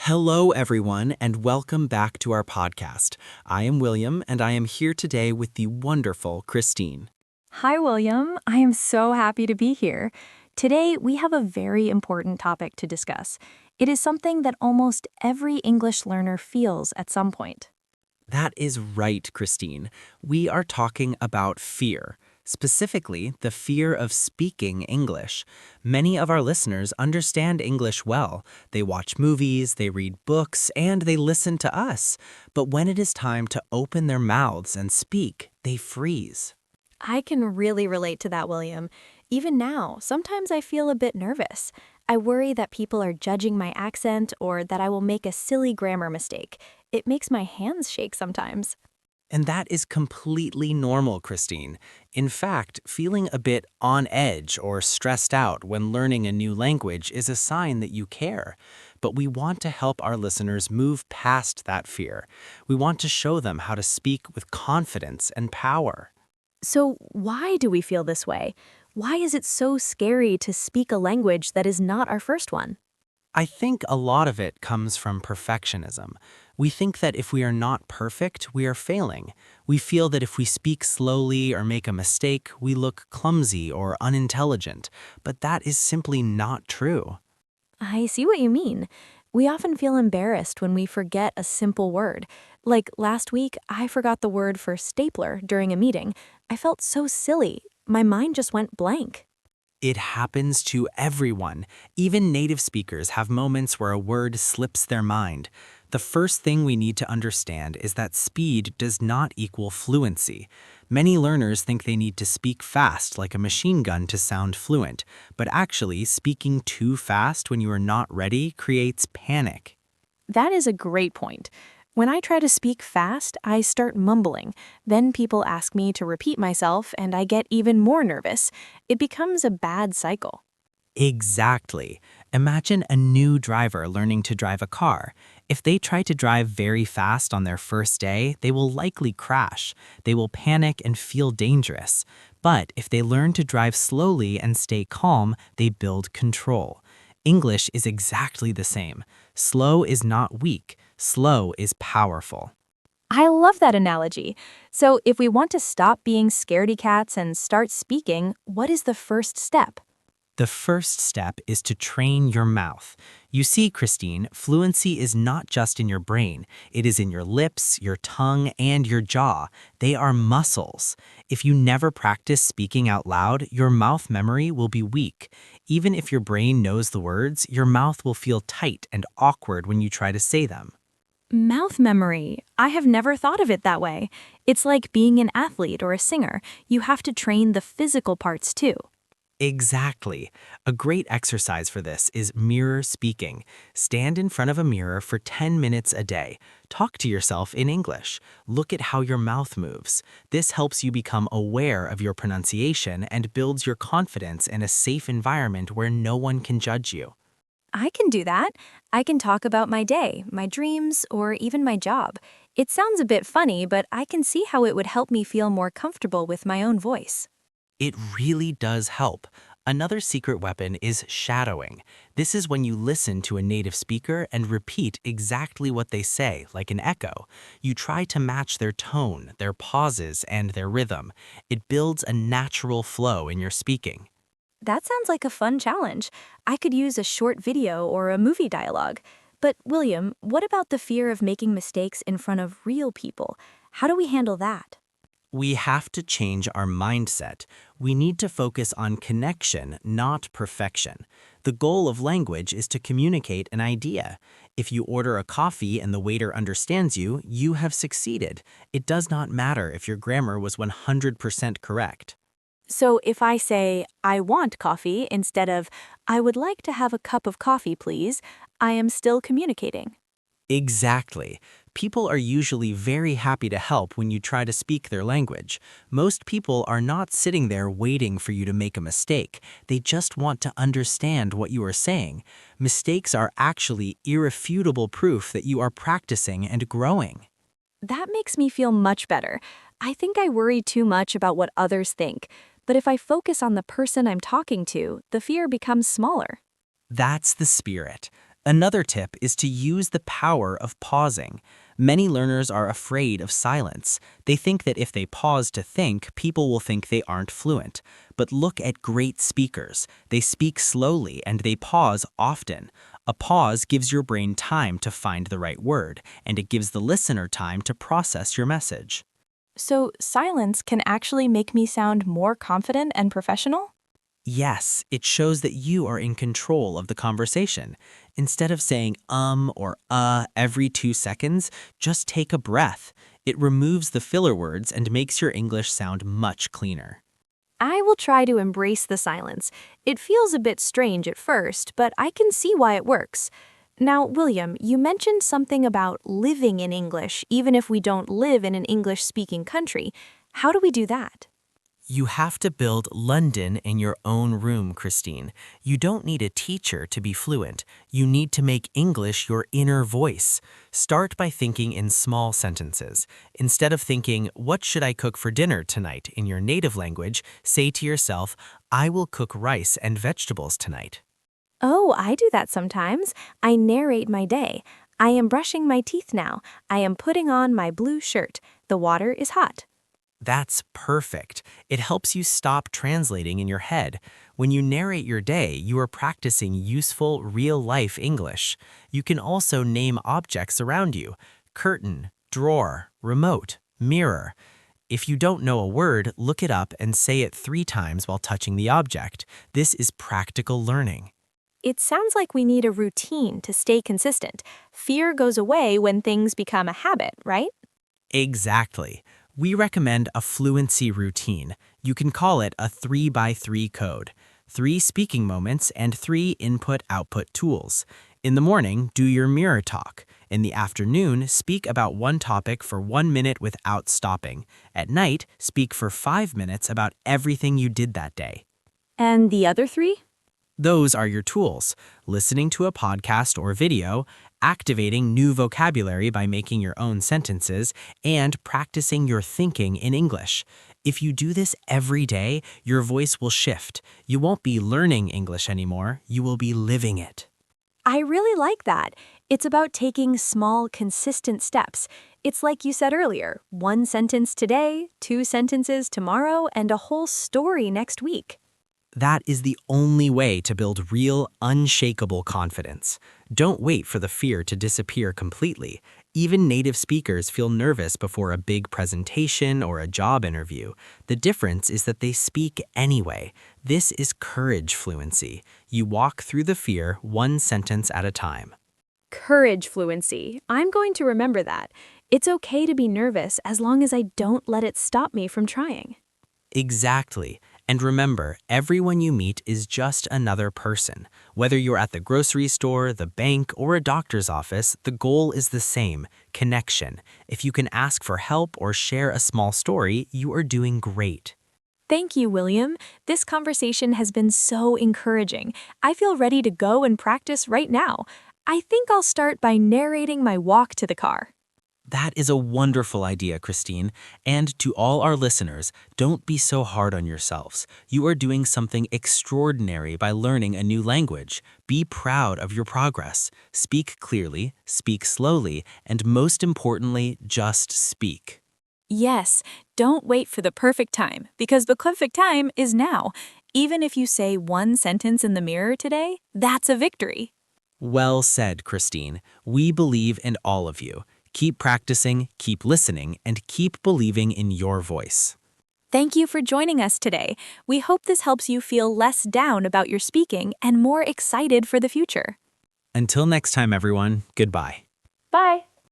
Hello, everyone, and welcome back to our podcast. I am William, and I am here today with the wonderful Christine. Hi, William. I am so happy to be here. Today, we have a very important topic to discuss. It is something that almost every English learner feels at some point. That is right, Christine. We are talking about fear, specifically the fear of speaking English. Many of our listeners understand English well. They watch movies, they read books, and they listen to us. But when it is time to open their mouths and speak, they freeze. I can really relate to that, William. Even now, sometimes I feel a bit nervous. I worry that people are judging my accent or that I will make a silly grammar mistake. It makes my hands shake sometimes. And that is completely normal, Christine. In fact, feeling a bit on edge or stressed out when learning a new language is a sign that you care. But we want to help our listeners move past that fear. We want to show them how to speak with confidence and power. So, why do we feel this way? Why is it so scary to speak a language that is not our first one? I think a lot of it comes from perfectionism. We think that if we are not perfect, we are failing. We feel that if we speak slowly or make a mistake, we look clumsy or unintelligent. But that is simply not true. I see what you mean. We often feel embarrassed when we forget a simple word. Like last week, I forgot the word for stapler during a meeting. I felt so silly. My mind just went blank. It happens to everyone. Even native speakers have moments where a word slips their mind. The first thing we need to understand is that speed does not equal fluency. Many learners think they need to speak fast like a machine gun to sound fluent, but actually speaking too fast when you are not ready creates panic. That is a great point. When I try to speak fast, I start mumbling. Then people ask me to repeat myself, and I get even more nervous. It becomes a bad cycle. Exactly. Imagine a new driver learning to drive a car. If they try to drive very fast on their first day, they will likely crash. They will panic and feel dangerous. But if they learn to drive slowly and stay calm, they build control. English is exactly the same. Slow is not weak. Slow is powerful. I love that analogy. So, if we want to stop being scaredy cats and start speaking, what is the first step? The first step is to train your mouth. You see, Christine, fluency is not just in your brain. It is in your lips, your tongue, and your jaw. They are muscles. If you never practice speaking out loud, your mouth memory will be weak. Even if your brain knows the words, your mouth will feel tight and awkward when you try to say them. Mouth memory. I have never thought of it that way. It's like being an athlete or a singer. You have to train the physical parts too. Exactly. A great exercise for this is mirror speaking. Stand in front of a mirror for 10 minutes a day. Talk to yourself in English. Look at how your mouth moves. This helps you become aware of your pronunciation and builds your confidence in a safe environment where no one can judge you. I can do that. I can talk about my day, my dreams, or even my job. It sounds a bit funny, but I can see how it would help me feel more comfortable with my own voice. It really does help. Another secret weapon is shadowing. This is when you listen to a native speaker and repeat exactly what they say, like an echo. You try to match their tone, their pauses, and their rhythm. It builds a natural flow in your speaking. That sounds like a fun challenge. I could use a short video or a movie dialogue. But, William, what about the fear of making mistakes in front of real people? How do we handle that? We have to change our mindset. We need to focus on connection, not perfection. The goal of language is to communicate an idea. If you order a coffee and the waiter understands you, you have succeeded. It does not matter if your grammar was 100% correct. So if I say, I want coffee instead of, I would like to have a cup of coffee, please, I am still communicating. Exactly. People are usually very happy to help when you try to speak their language. Most people are not sitting there waiting for you to make a mistake. They just want to understand what you are saying. Mistakes are actually irrefutable proof that you are practicing and growing. That makes me feel much better. I think I worry too much about what others think. But if I focus on the person I'm talking to, the fear becomes smaller. That's the spirit. Another tip is to use the power of pausing. Many learners are afraid of silence. They think that if they pause to think, people will think they aren't fluent. But look at great speakers. They speak slowly and they pause often. A pause gives your brain time to find the right word, and it gives the listener time to process your message. So, silence can actually make me sound more confident and professional? Yes, it shows that you are in control of the conversation. Instead of saying or every 2 seconds, just take a breath. It removes the filler words and makes your English sound much cleaner. I will try to embrace the silence. It feels a bit strange at first, but I can see why it works. Now, William, you mentioned something about living in English, even if we don't live in an English-speaking country. How do we do that? You have to build London in your own room, Christine. You don't need a teacher to be fluent. You need to make English your inner voice. Start by thinking in small sentences. Instead of thinking, "What should I cook for dinner tonight?" in your native language, say to yourself, "I will cook rice and vegetables tonight." Oh, I do that sometimes. I narrate my day. I am brushing my teeth now. I am putting on my blue shirt. The water is hot. That's perfect. It helps you stop translating in your head. When you narrate your day, you are practicing useful, real-life English. You can also name objects around you: curtain, drawer, remote, mirror. If you don't know a word, look it up and say it 3 times while touching the object. This is practical learning. It sounds like we need a routine to stay consistent. Fear goes away when things become a habit, right? Exactly. We recommend a fluency routine. You can call it a 3x3 code. 3 speaking moments and 3 input-output tools. In the morning, do your mirror talk. In the afternoon, speak about one topic for 1 minute without stopping. At night, speak for 5 minutes about everything you did that day. And the other three? Those are your tools: listening to a podcast or video, activating new vocabulary by making your own sentences, and practicing your thinking in English. If you do this every day, your voice will shift. You won't be learning English anymore, you will be living it. I really like that. It's about taking small, consistent steps. It's like you said earlier, 1 sentence today, 2 sentences tomorrow, and a whole story next week. That is the only way to build real, unshakable confidence. Don't wait for the fear to disappear completely. Even native speakers feel nervous before a big presentation or a job interview. The difference is that they speak anyway. This is courage fluency. You walk through the fear 1 sentence at a time. Courage fluency. I'm going to remember that. It's okay to be nervous as long as I don't let it stop me from trying. Exactly. And remember, everyone you meet is just another person. Whether you're at the grocery store, the bank, or a doctor's office, the goal is the same: connection. If you can ask for help or share a small story, you are doing great. Thank you, William. This conversation has been so encouraging. I feel ready to go and practice right now. I think I'll start by narrating my walk to the car. That is a wonderful idea, Christine. And to all our listeners, don't be so hard on yourselves. You are doing something extraordinary by learning a new language. Be proud of your progress. Speak clearly, speak slowly, and most importantly, just speak. Yes, don't wait for the perfect time, because the perfect time is now. Even if you say 1 sentence in the mirror today, that's a victory. Well said, Christine. We believe in all of you. Keep practicing, keep listening, and keep believing in your voice. Thank you for joining us today. We hope this helps you feel less down about your speaking and more excited for the future. Until next time, everyone, goodbye. Bye.